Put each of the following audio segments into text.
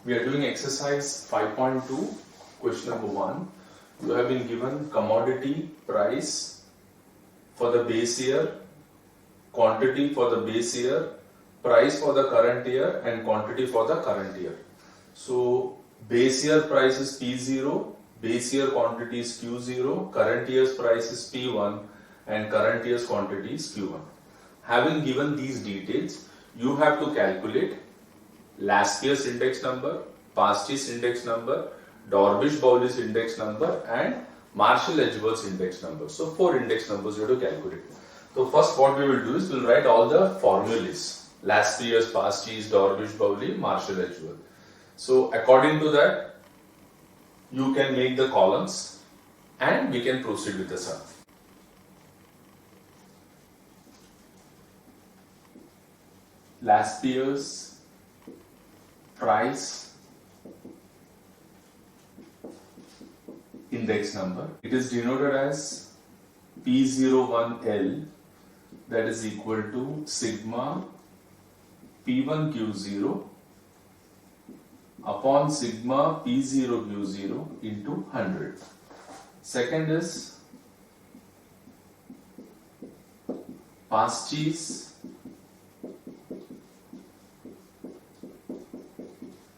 We are doing exercise 5.2, question number 1. You have been given commodity price for the base year, quantity for the base year, price for the current year and quantity for the current year. So base year price is P0, base year quantity is Q0, current year's price is P1 and current year's quantity is Q1. Having given these details, you have to calculate last year's index number, past year's index number, Dorbish-Bowley's index number and Marshall-Edgeworth's index number. So 4 index numbers you have to calculate. So first what we will do is we will write all the formulas. Last year's, past year's, Dorbish-Bowley, Marshall-Edgeworth. So according to that, you can make the columns and we can proceed with the sum. Last year's price index number. It is denoted as P01L, that is equal to sigma P1Q0 upon sigma P0Q0 into 100. Second is past year's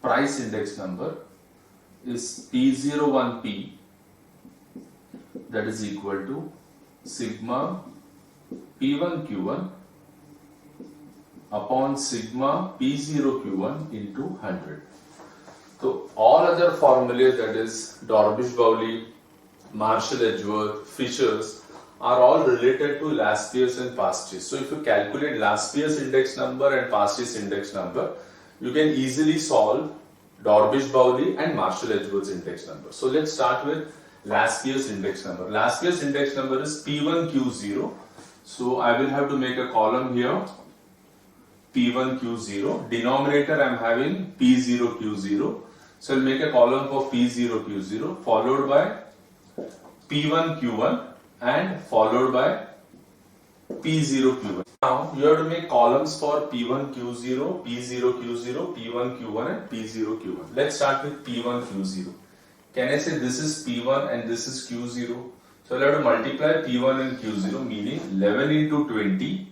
price index number is P01P, that is equal to sigma P1Q1 upon sigma P0Q1 into 100. So all other formulas, that is Dorbish-Bowley, Marshall-Edgeworth, Fisher's, are all related to last year's and past year's. So if you calculate last year's index number and past year's index number, you can easily solve Dorbish-Bowley and Marshall-Edgeworth's index number. So let's start with last year's index number. Last year's index number is P1Q0. So I will have to make a column here, P1Q0. Denominator I am having P0Q0. So I will make a column for P0Q0 followed by P1Q1 and followed by P0Q1. Now you have to make columns for P1Q0, P0Q0, P1Q1 and P0Q1. Let's start with P1Q0. Can I say this is P1 and this is Q0? So I'll have to multiply P1 and Q0, meaning 11 into 20,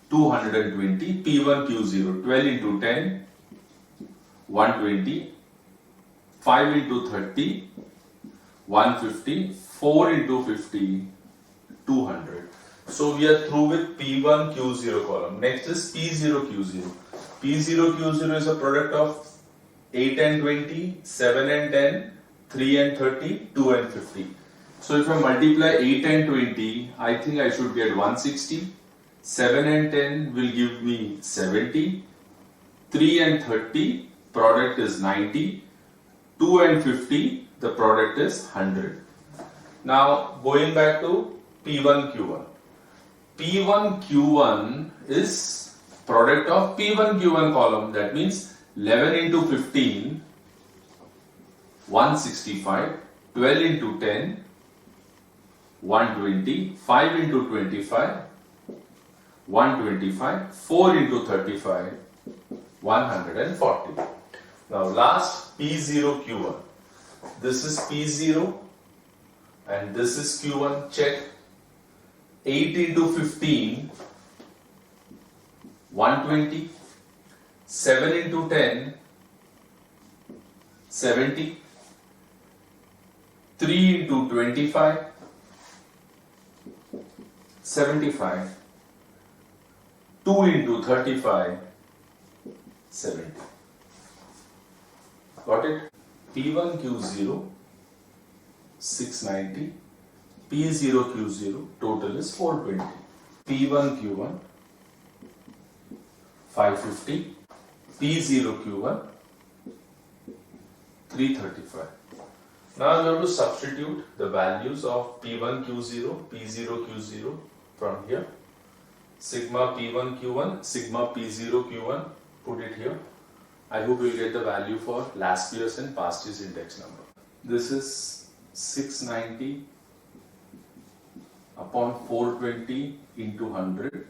220, P1 Q0, 12 into 10, 120, 5 into 30, 150, 4 into 50, 200. So we are through with P1 Q0 column. Next is P0 Q0. P0 Q0 is a product of 8 and 20, 7 and 10, 3 and 30, 2 and 50. So if I multiply 8 and 20, I think I should get 160. 7 and 10 will give me 70. 3 and 30, product is 90. 2 and 50, the product is 100. Now going back to P1 Q1. P1 Q1 is product of P1 Q1 column. That means 11 into 15, 165, 12 into 10, 120, 5 into 25, 125, 4 into 35, 140. Now last P0 Q1. This is P0 and this is Q1. Check. 8 into 15, 120, 7 into 10, 70, 3 into 25, 75, 2 into 35, 70. Got it? P1 Q0, 690, P0 Q0, total is 420. P1 Q1, 550, P0 Q1, 335. Now you have to substitute the values of P1 Q0, P0 Q0 from here. Sigma P1 Q1, sigma P0 Q1, put it here. I hope you will get the value for last year's and past year's index number. This is 690 upon 420 into 100,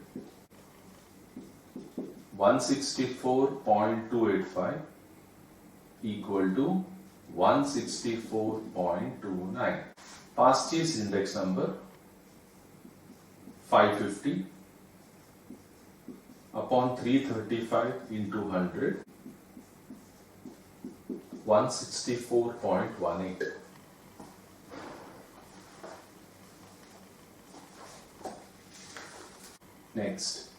164.285 equal to 164.29. Past cheese index number 550 upon 335 into 100, 164.18. Next,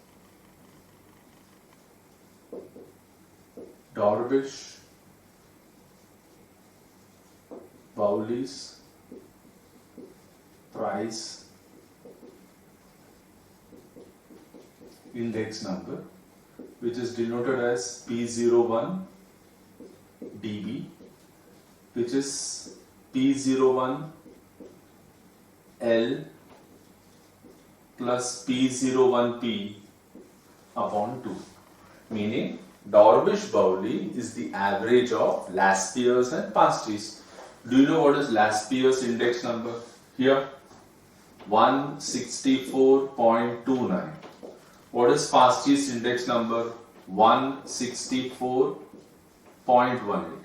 Dorbish, Bowley's price index number, which is denoted as P01 dB, which is P01 L plus P01P upon 2, meaning Dorbish-Bowley is the average of last year's and past year's. Do you know what is last year's index number? Here, 164.29. What is past year's index number? 164.18.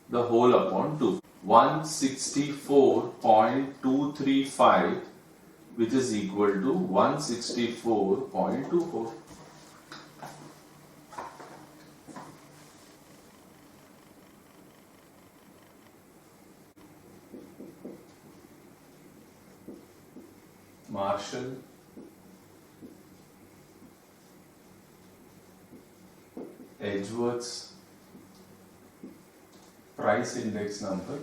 The whole upon 2. 164.235, which is equal to 164.24. Marshall, Edgeworth's price index number,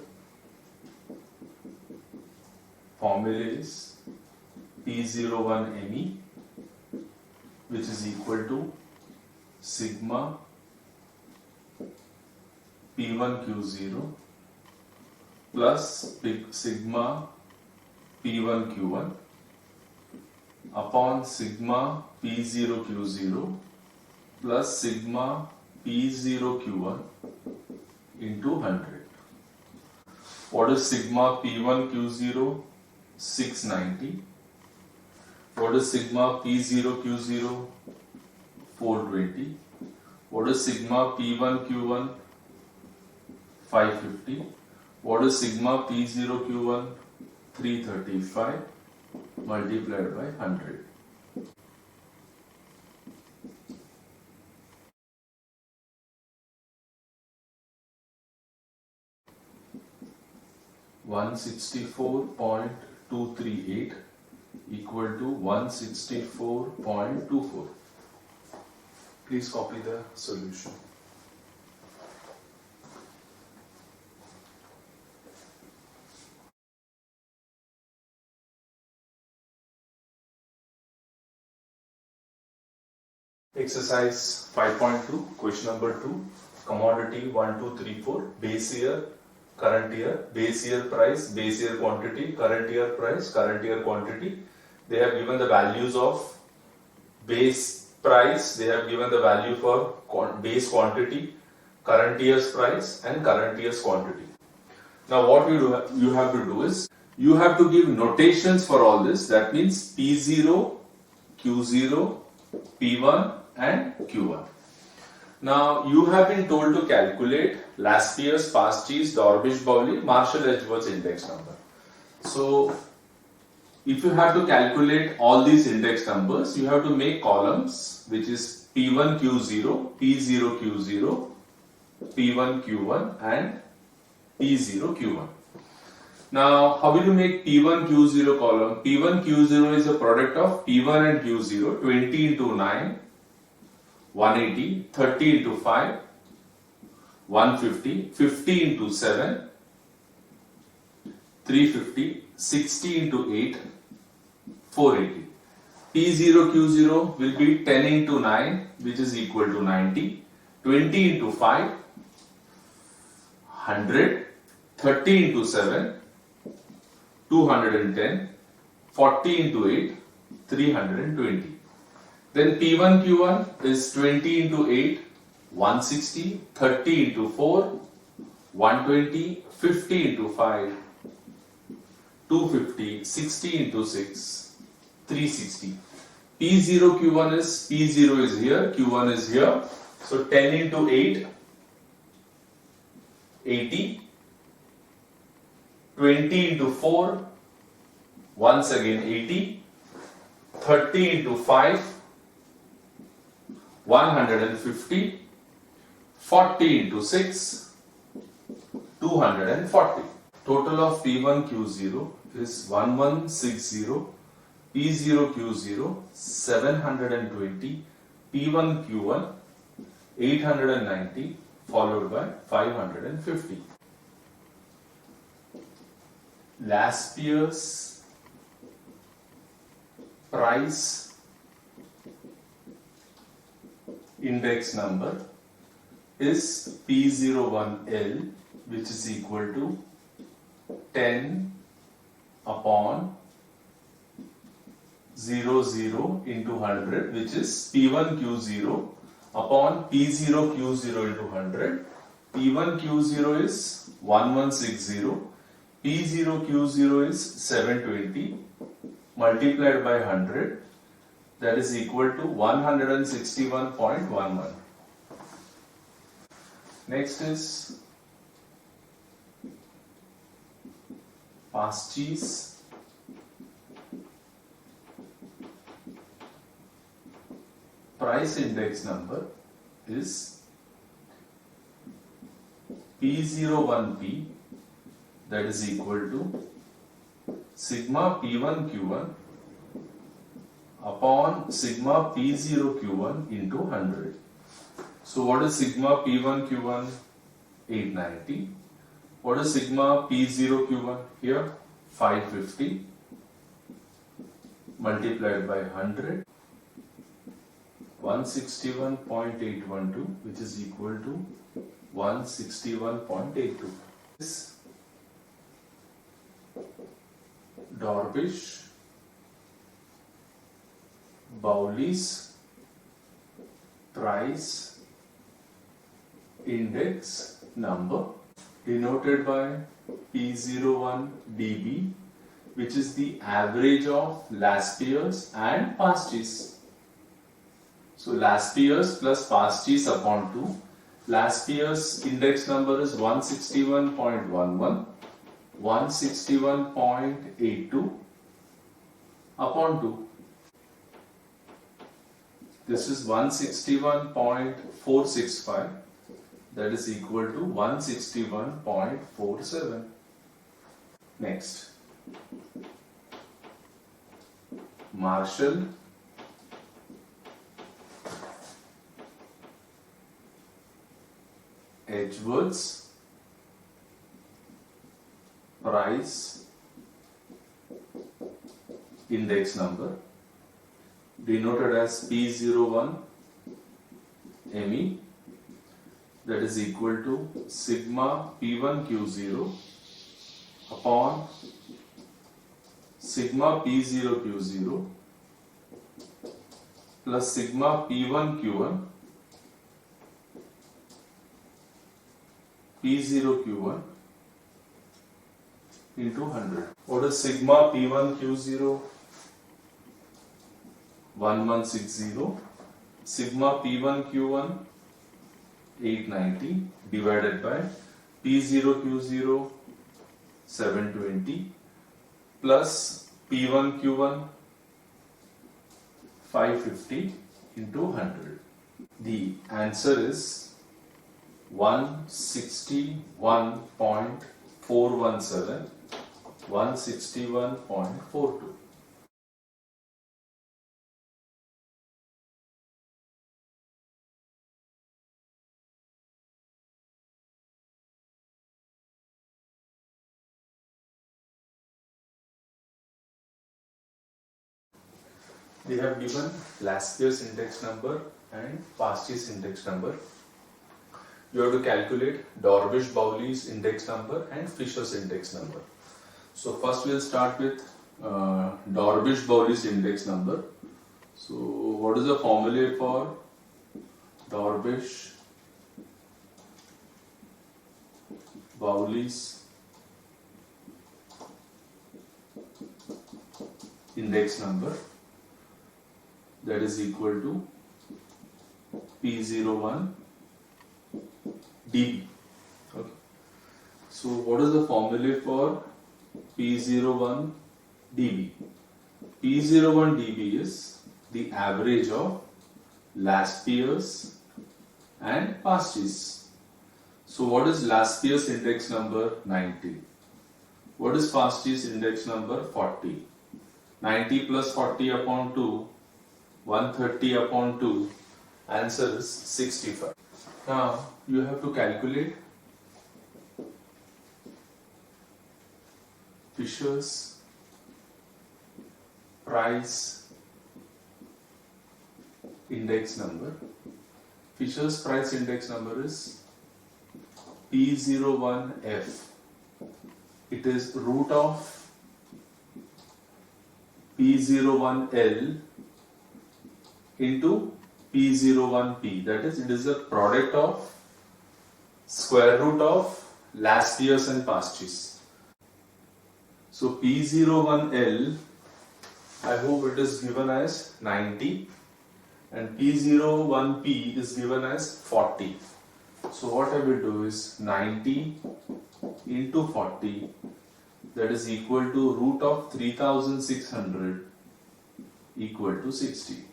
formula is P01ME, which is equal to sigma P1Q0 plus sigma P1Q1 upon sigma P0Q0 plus sigma P0Q1 into 100. What is sigma P1Q0? 690. What is sigma P0Q0? 420. What is sigma P1Q1? 550. What is sigma P0Q1? 335 multiplied by 100. $164.238 equal to 164.24. Please copy the solution. Exercise 5.2, question number 2, commodity 1, 2, 3, 4, base year, current year, base year price, base year quantity, current year price, current year quantity. They have given the values of base price, they have given the value for base quantity, current year's price and current year's quantity. Now what you have to do is, you have to give notations for all this. That means P0, Q0, P1 and Q1. Now you have been told to calculate last year's, past year's, Dorbish-Bowley, Marshall-Edgeworth's index number. So if you have to calculate all these index numbers, you have to make columns, which is P1Q0, P0Q0, P1Q1 and P0Q1. Now, how will you make P1Q0 column? P1Q0 is a product of P1 and Q0, 20 into 9, 180, 30 into 5, 150, 50 into 7, 350, 60 into 8, 480. P0Q0 will be 10 into 9, which is equal to 90, 20 into 5, 100, 30 into 7, 210, 40 into 8, 320. Then P1Q1 is 20 into 8, 160, 30 into 4, 120, 50 into 5, 250, 60 into 6, 360. P0Q1 is, P0 is here, Q1 is here. So 10 into 8, 80, 20 into 4, once again 80, 30 into 5, 150, 40 into 6, 240. Total of P1Q0 is 1160, P0Q0 720, P1Q1 890, followed by 550. Last year's price index number is P01L, which is equal to 10 upon 00 into 100, which is P1Q0 upon P0Q0 into 100. P1Q0 is 1160, P0Q0 is 720, multiplied by 100, that is equal to 161.11. Next is Pastry's price index number is P01P, that is equal to sigma P1Q1 upon sigma P0Q1 into 100. So what is sigma P1Q1? 890. What is sigma P0Q1? Here 550 multiplied by 100, 161.812, which is equal to 161.82. This Dorbish Bowley's price index number, denoted by P01 dB, which is the average of last year's and past year's. So last year's plus past year's upon 2. Last year's index number is 161.11, 161.82 upon 2. This is 161.465, that is equal to 161.47. Next, Marshall Edgeworth's price index number, denoted as P01 ME, that is equal to sigma P1Q0 upon sigma P0Q0 plus sigma P1Q1 P0Q1 into 100. What is sigma P1Q0? 1160. Sigma P1Q1 890 divided by P0Q0 720 plus P1Q1 550 into 100. The answer is 161.417, 161.42. They have given last year's index number and past year's index number. You have to calculate Dorbish-Bowley's index number and Fisher's index number. So first we'll start with Dorbish-Bowley's index number. So what is the formula for Dorbish-Bowley's index number? That is equal to P01 dB. Okay. So what is the formula for P01 dB? P01 dB is the average of last year's and past year's. So what is last year's index number? 90. What is past year's index number? 40. 90 plus 40 upon 2, 130 upon 2, answer is 65. Now you have to calculate Fisher's price index number. Fisher's price index number is P01F. It is root of P01L into P01P. That is, it is a product of square root of last year's and past year's. So P01L, I hope it is given as 90 and P01P is given as 40. So what I will do is 90 into 40, that is equal to root of 3600 equal to 60.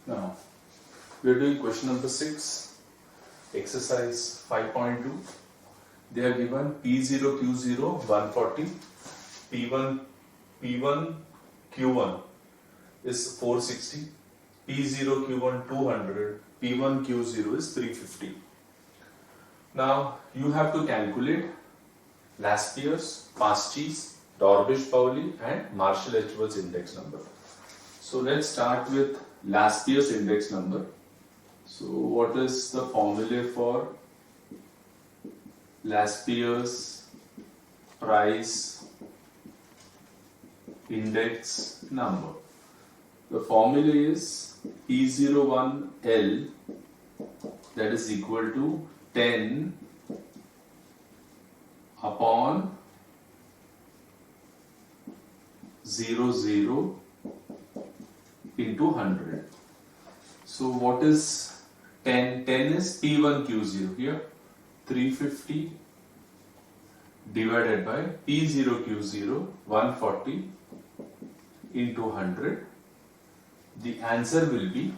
Now we are doing question number 6, exercise 5.2. They are given P0 Q0 140, P1 Q1 is 460, P0 Q1 200, P1 Q0 is 350. Now you have to calculate last year's, past year's, Dorbish-Pauli and Marshall-Edgeworth index number. So let's start with last year's index number. So what is the formula for last year's price index number? The formula is P01L, that is equal to 10 upon 00 into 100. So what is 10? 10 is P1Q0 here, 350 divided by P0Q0 140 into 100. The answer will be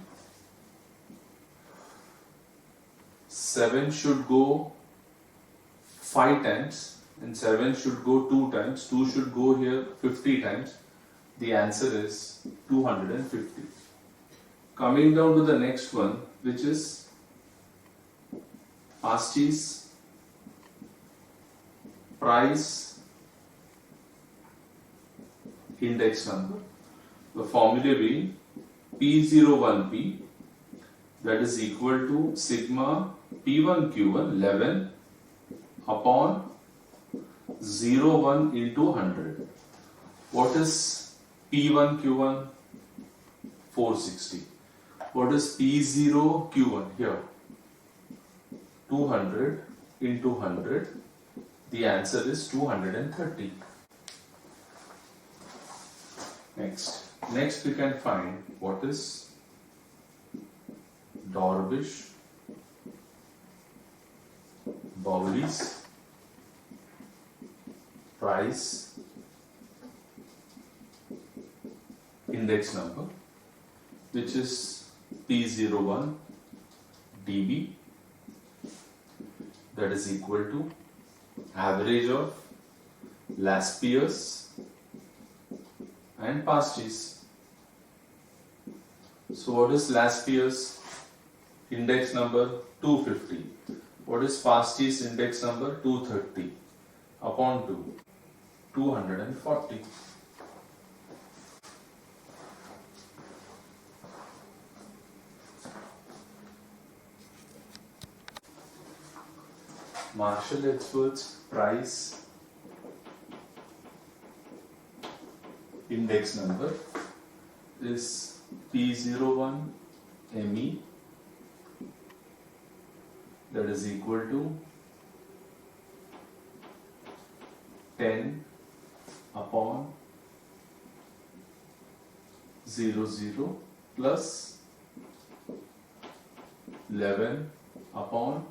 7 should go 5 times and 7 should go 2 times. 2 should go here 50 times. The answer is 250. Coming down to the next one, which is past year's price index number. The formula being P01P, that is equal to sigma P1Q1 11 upon 01 into 100. What is P1Q1? 460. What is P0Q1 here? 200 into 100. The answer is 230. Next we can find what is Dorbish-Pauli's price index number, which is P01 dB, that is equal to average of last year's and past year's. So what is last year's index number? 250. What is past year's index number? 230 upon 2, 240. Marshall-Edgeworth's price index number is P01 ME, that is equal to 10 upon 00 plus 11 upon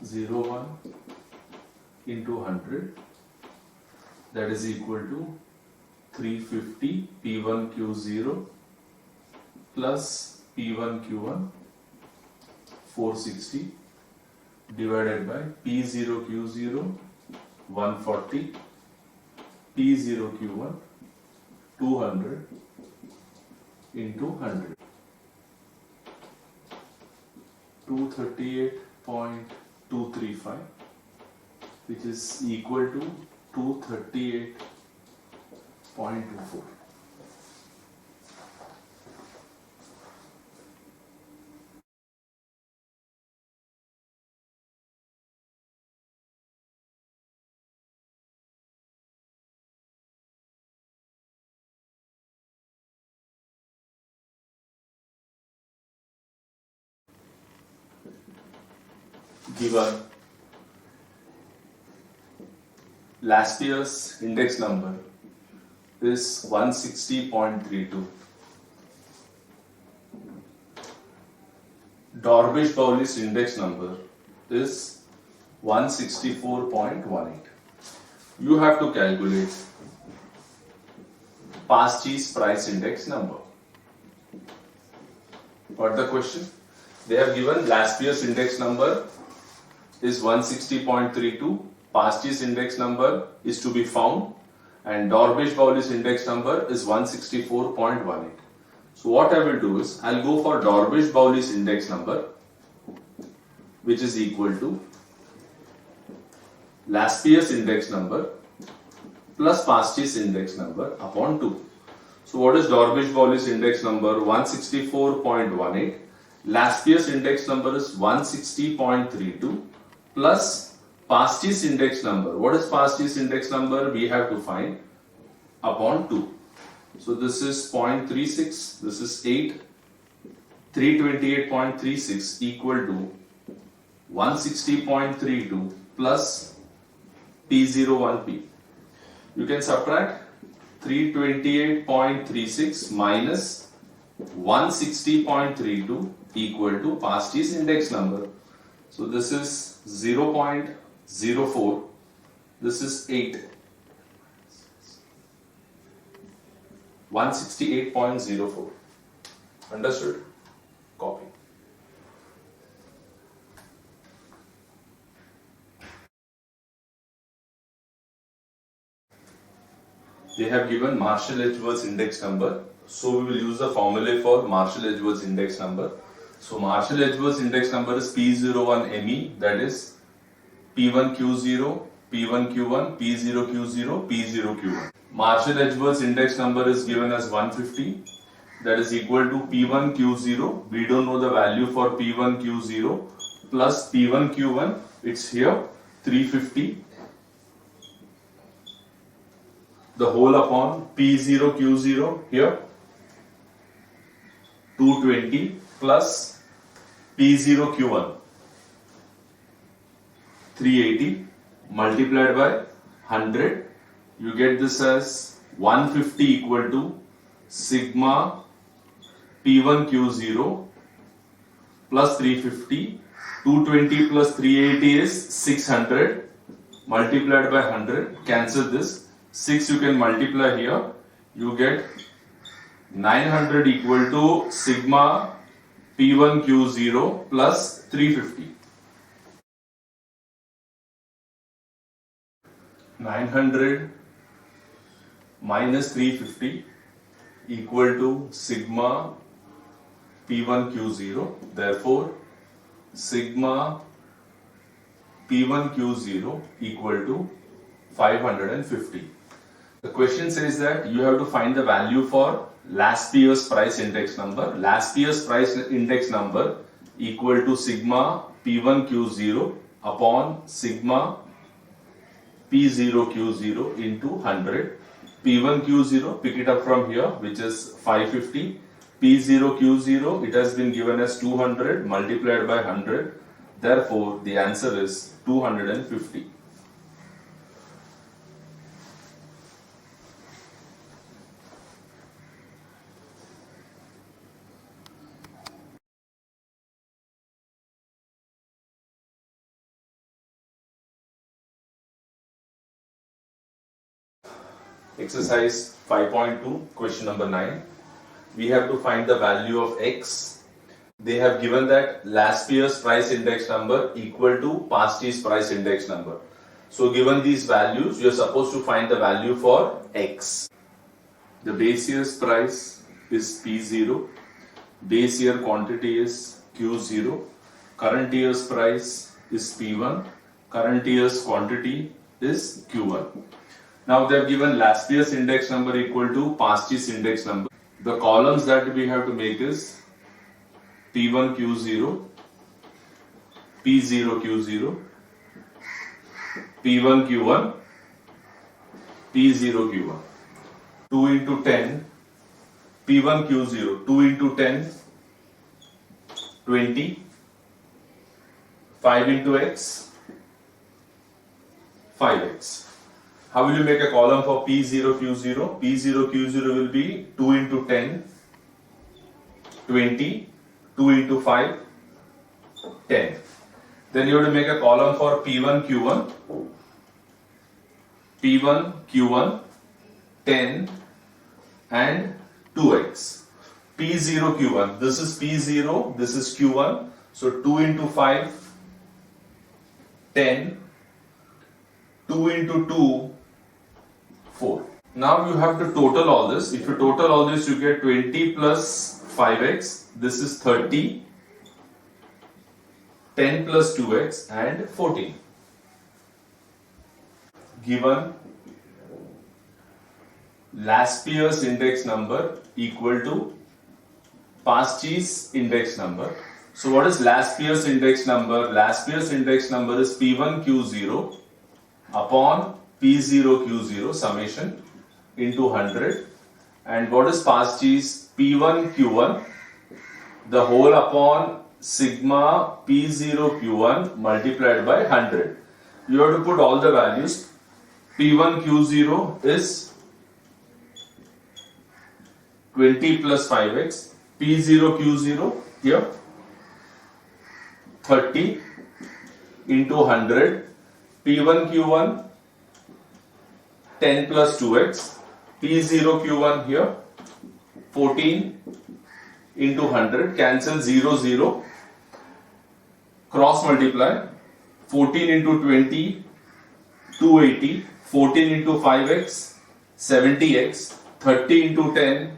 01 into 100, that is equal to 350 P1Q0 plus P1Q1 460 divided by P0Q0 140, P0Q1 200 into 100, 238.235, which is equal to 238.24. Given last year's index number is 160.32. Dorbish-Bowley's index number is 164.18. You have to calculate Pasti's price index number. What the question? They have given last year's index number is 160.32. Pasti's index number is to be found, and Dorbish-Bowley's index number is 164.18. So what I will do is I'll go for Dorbish-Bowley's index number, which is equal to last year's index number plus Pasti's index number upon 2. So what is Dorbish-Bowley's index number? 164.18. Last year's index number is 160.32 plus Pasti's index number. What is Pasti's index number? We have to find upon 2. So this is 0.36, this is 8, 328.36 equal to 160.32 plus P01P. You can subtract 328.36 minus 160.32 equal to Pasti's index number. So this is 0.04, this is 8, 168.04. Understood? Copy. They have given Marshall-Edgeworth's index number, so we will use the formula for Marshall-Edgeworth's index number. So Marshall-Edgeworth's index number is P01ME, that is P1Q0, P1Q1, P0Q0, P0Q1. Marshall-Edgeworth's index number is given as 150, that is equal to P1Q0. We don't know the value for P1Q0 plus P1Q1, it's here 350. The whole upon P0Q0 here 220 plus P0Q1 380 multiplied by 100. You get this as 150 equal to sigma P1Q0 plus 350. 220 plus 380 is 600 multiplied by 100. Cancel this. 6 you can multiply here, you get 900 equal to sigma P1Q0 plus 350. 900 minus 350 equal to sigma P1Q0. Therefore, sigma P1Q0 equal to 550. The question says that you have to find the value for last year's price index number. Last year's price index number equal to sigma P1Q0 upon sigma P0Q0 into 100. P1Q0, pick it up from here, which is 550. P0 Q0, it has been given as 200 multiplied by 100. Therefore, the answer is 250. Exercise 5.2, question number 9. We have to find the value of X. They have given that last year's price index number equal to past year's price index number. So given these values, you are supposed to find the value for X. The base year's price is P0. Base year quantity is Q0. Current year's price is P1. Current year's quantity is Q1. Now they have given last year's index number equal to past year's index number. The columns that we have to make is P1 Q0, P0 Q0, P1 Q1, P0 Q1. 2 into 10, P1 Q0, 2 into 10, 20, 5 into X, 5X. How will you make a column for P0 Q0? P0 Q0 will be 2 into 10, 20, 2 into 5, 10. Then you have to make a column for P1 Q1, P1 Q1, 10 and 2x. P0 Q1, this is P0, this is Q1. So 2 into 5, 10, 2 into 2, 4. Now you have to total all this. If you total all this, you get 20 plus 5x. This is 30, 10 plus 2x and 14. Given last year's index number equal to past year's index number. So what is last year's index number? Last year's index number is P1 Q0 upon P0 Q0 summation into 100. And what is past year's? P1 Q1 the whole upon sigma P0 Q1 multiplied by 100. You have to put all the values. P1 Q0 is 20 plus 5x. P0 Q0 here 30 into 100. P1 Q1 10 plus 2x. P0 Q1 here 14 into 100. Cancel 0 0. Cross multiply. 14 into 20 280. 14 into 5x 70x. 30 into 10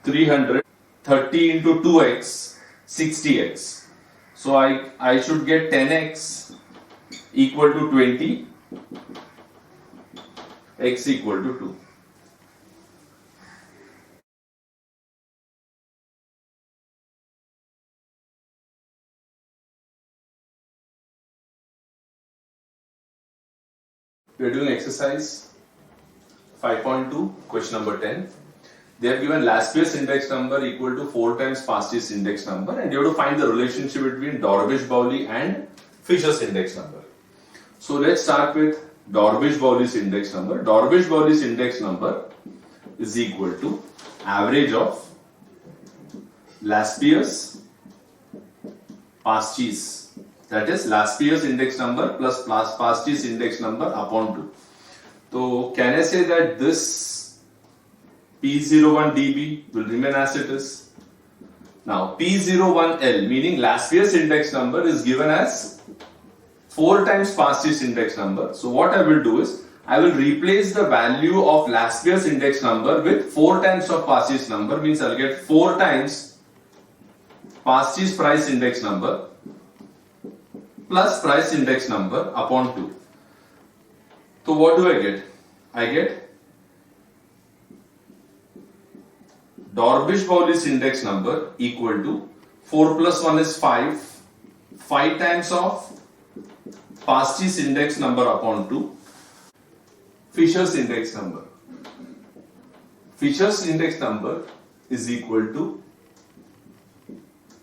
300. 30 into 2x 60x. So I should get 10x equal to 20, x equal to 2. We are doing exercise 5.2, question number 10. They have given last year's index number equal to 4 times past year's index number, and you have to find the relationship between Dorbish-Bowley and Fisher's index number. So let's start with Dorbish-Bowley's index number. Dorbish-Bowley's index number is equal to average of last year's past year's. That is last year's index number plus past year's index number upon 2. So can I say that this P01 dB will remain as it is? Now P01L, meaning last year's index number, is given as 4 times past year's index number. So what I will do is I will replace the value of last year's index number with 4 times of past year's number, means I'll get 4 times past year's price index number plus price index number upon 2. So what do I get? I get Dorbish-Bowley's index number equal to 4 plus 1 is 5. 5 times of past year's index number upon 2. Fisher's index number. Fisher's index number is equal to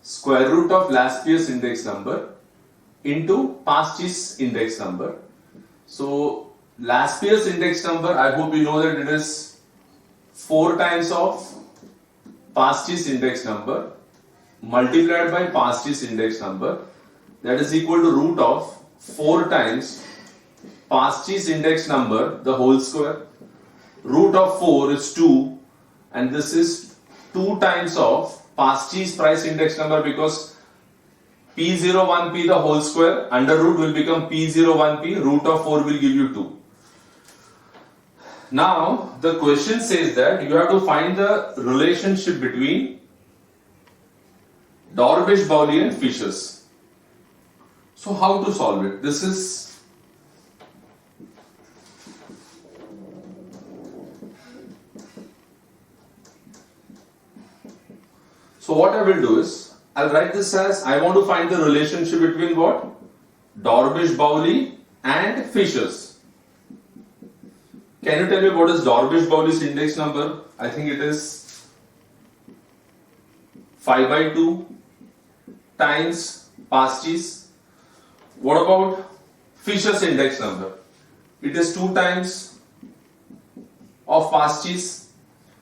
square root of last year's index number into past year's index number. So last year's index number, I hope you know that it is 4 times of past year's index number multiplied by past year's index number, that is equal to root of 4 times past year's index number the whole square. Root of 4 is 2 and this is 2 times of past year's price index number, because P01P the whole square under root will become P01P, root of 4 will give you 2. Now the question says that you have to find the relationship between Dorbish, Bowley and Fishers. So how to solve it? This is so what I will do is I'll write this as I want to find the relationship between what? Dorbish, Bowley and Fishers. Can you tell me what is Dorbish, Bowley's index number? I think it is 5 by 2 times past year's. What about Fisher's index number? It is 2 times of past year's.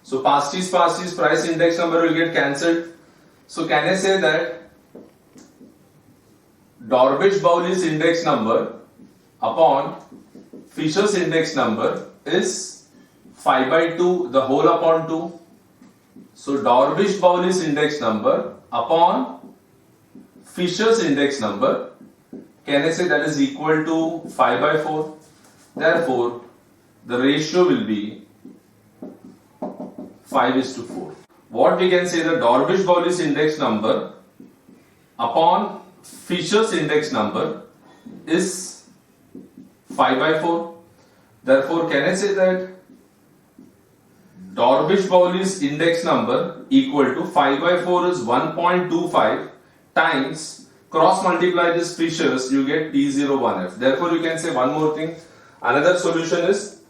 So past year's price index number will get cancelled. So can I say that Dorbish, Bowley's index number upon Fisher's index number is 5 by 2 the whole upon 2. So Dorbish, Bowley's index number upon Fisher's index number, can I say that is equal to 5 by 4. Therefore the ratio will be 5:4. What we can say, the Dorbish, Bowley's index number upon Fisher's index number is 5 by 4. Therefore can I say that Dorbish, Bowley's index number equal to 5 by 4 is 1.25 times cross multiply this Fisher's, you get P01F. Therefore you can say one more thing. Another solution is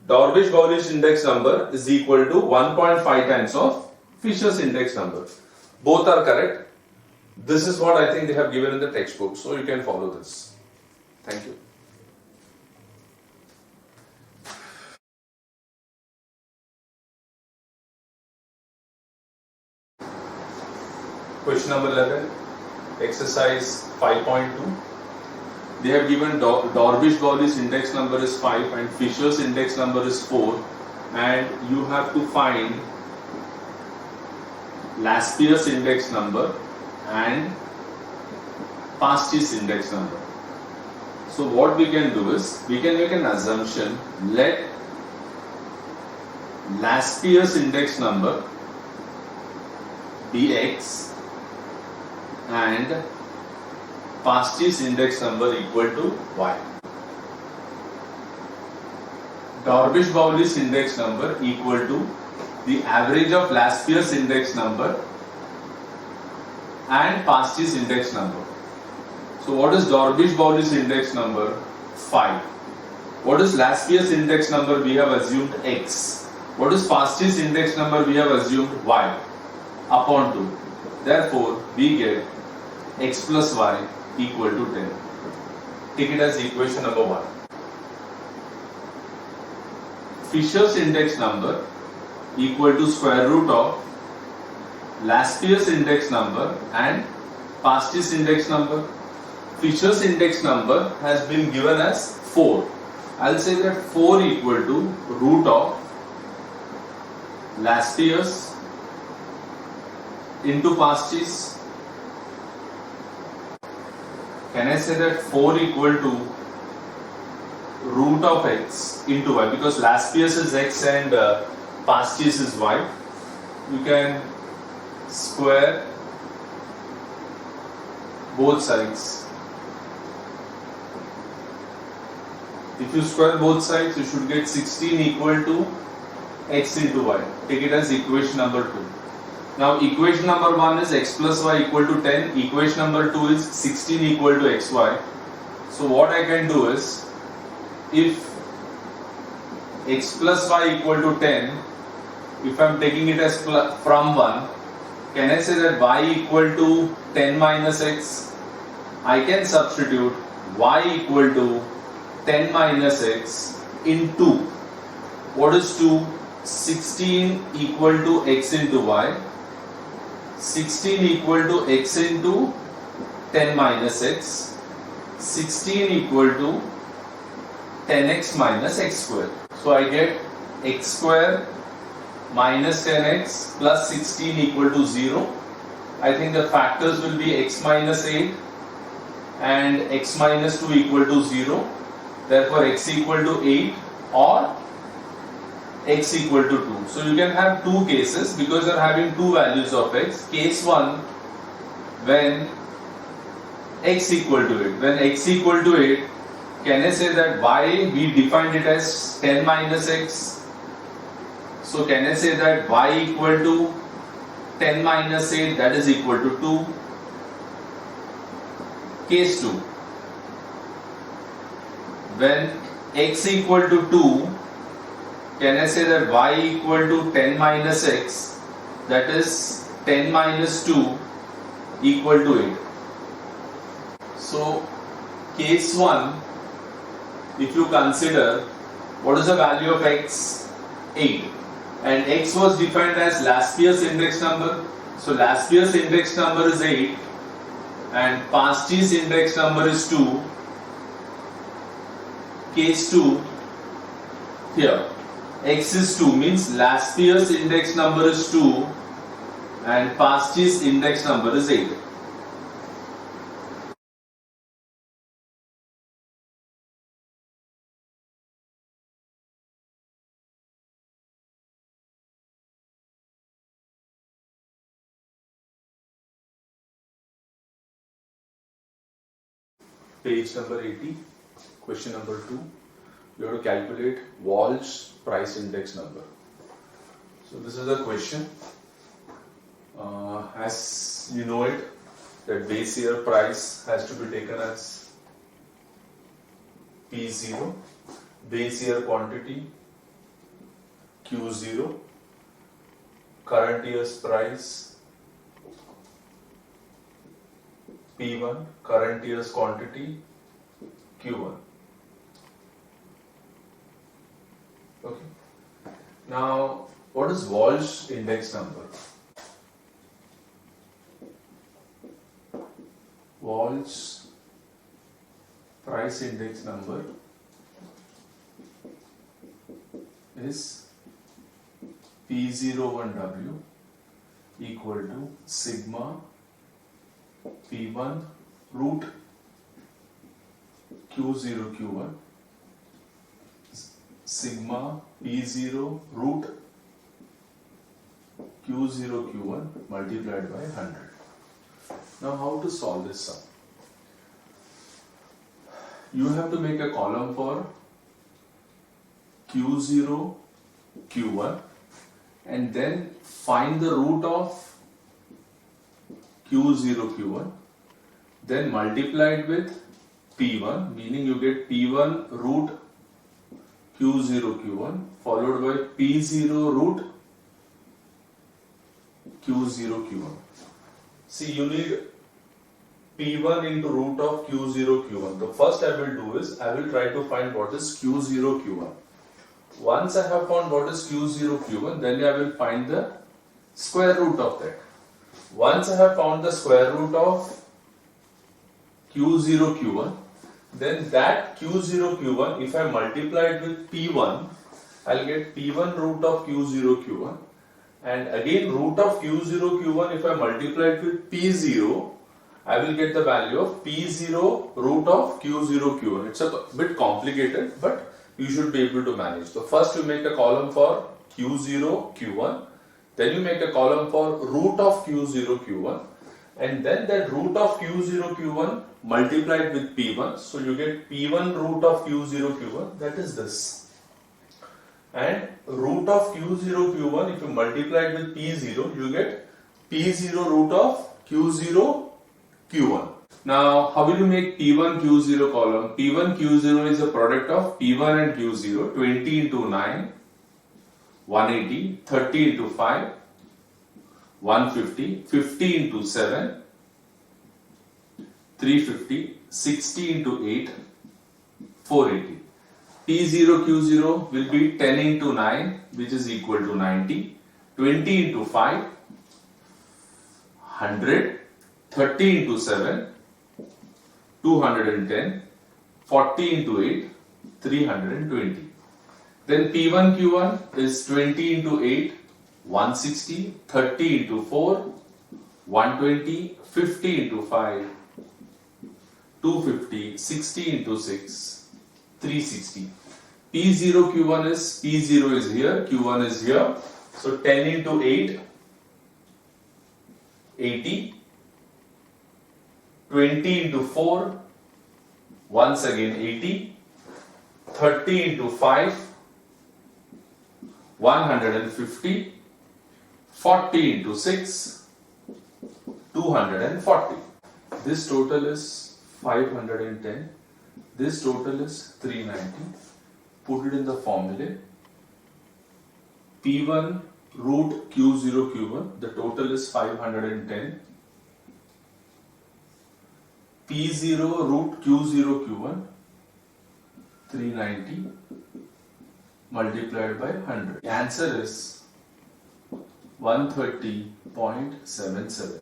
Dorbish, Bowley's index number is equal to 1.5 times of Fisher's index number. Both are correct. This is what I think they have given in the textbook, so you can follow this. Thank you. Question number 11, exercise 5.2. They have given Dorbish, Bowley's index number is 5 and Fisher's index number is 4, and you have to find last year's index number and past year's index number. So what we can do is we can make an assumption, let last year's index number be X and past year's index number equal to Y. Dorbish, Bowley's index number equal to the average of last year's index number and past year's index number. So what is Dorbish, Bowley's index number? 5. What is last year's index number? We have assumed X. What is past year's index number? We have assumed Y upon 2. Therefore we get X plus Y equal to 10. Take it as equation number 1. Fisher's index number equal to square root of last year's index number and past year's index number. Fisher's index number has been given as 4. I'll say that 4 equal to root of last year's into past year's. Can I say that 4 equal to root of X into Y, because last year's is X and past year's is Y. You can square both sides. If you square both sides, you should get 16 equal to X into Y. Take it as equation number 2. Now equation number 1 is X plus Y equal to 10. Equation number 2 is 16 equal to XY. So what I can do is, if X plus Y equal to 10, if I am taking it as from 1, Can I say that y equal to 10 minus x? I can substitute y equal to 10 minus x in 2. What is 2? 16 equal to x into y. 16 equal to x into 10 minus x. 16 equal to 10x minus x square. So I get x square minus 10x plus 16 equal to 0. I think the factors will be x minus 8 and x minus 2 equal to 0. Therefore x equal to 8 or x equal to 2. So you can have two cases because you are having two values of x. Case 1, when x equal to 8. When x equal to 8, can I say that y, we defined it as 10 minus x. So can I say that y equal to 10 minus 8, that is equal to 2. Case 2, when x equal to 2, can I say that y equal to 10 minus x, that is 10 minus 2 equal to 8. So case 1, if you consider what is the value of x? 8, and x was defined as last year's index number. So last year's index number is 8 and past year's index number is 2. Case 2, here x is 2 means last year's index number is 2 and past year's index number is 8. Page number 80, question number 2. You have to calculate Walsh price index number. So this is a question. As you know it, that base year price has to be taken as P0, base year quantity Q0, current year's price P1, current year's quantity Q1. Okay. Now, what is Walsh index number? Walsh price index number is P01W equal to sigma P1 root Q0 Q1 sigma P0 root Q0 Q1 multiplied by 100. Now how to solve this sum? You have to make a column for Q0 Q1 and then find the root of Q0 Q1, then multiply it with P1, meaning you get P1 root Q0 Q1 followed by P0 root Q0 Q1. See, you need P1 into root of Q0 Q1. The first I will do is I will try to find what is Q0 Q1. Once I have found what is Q0 Q1, then I will find the square root of that. Once I have found the square root of Q0 Q1, then that Q0 Q1, if I multiply it with P1, I'll get P1 root of Q0 Q1, and again root of Q0 Q1, if I multiply it with P0, I will get the value of P0 root of Q0 Q1. It's a bit complicated, but you should be able to manage. So first you make a column for Q0 Q1, then you make a column for root of Q0 Q1, and then that root of Q0 Q1 multiplied with P1. So you get P1 root of Q0 Q1, that is this. And root of Q0 Q1, if you multiply it with P0, you get P0 root of Q0 Q1. Now, how will you make P1 Q0 column? P1 Q0 is a product of P1 and Q0, 20 into 9, 180, 30 into 5, 150, 50 into 7, 350, 60 into 8, 480. P0, Q0 will be 10 into 9, which is equal to 90, 20 into 5, 100, 30 into 7, 210, 40 into 8, 320. Then P1, Q1 is 20 into 8, 160, 30 into 4, 120, 50 into 5, 250, 60 into 6, 360. P0, Q1 is, P0 is here, Q1 is here. So 10 into 8, 80, 20 into 4, once again 80, 30 into 5, 150, 40 into 6, 240. This total is 510. This total is 390. Put it in the formula. P1 root Q0 Q1. The total is 510. P0 root Q0 Q1. 390 multiplied by 100. The answer is 130.77.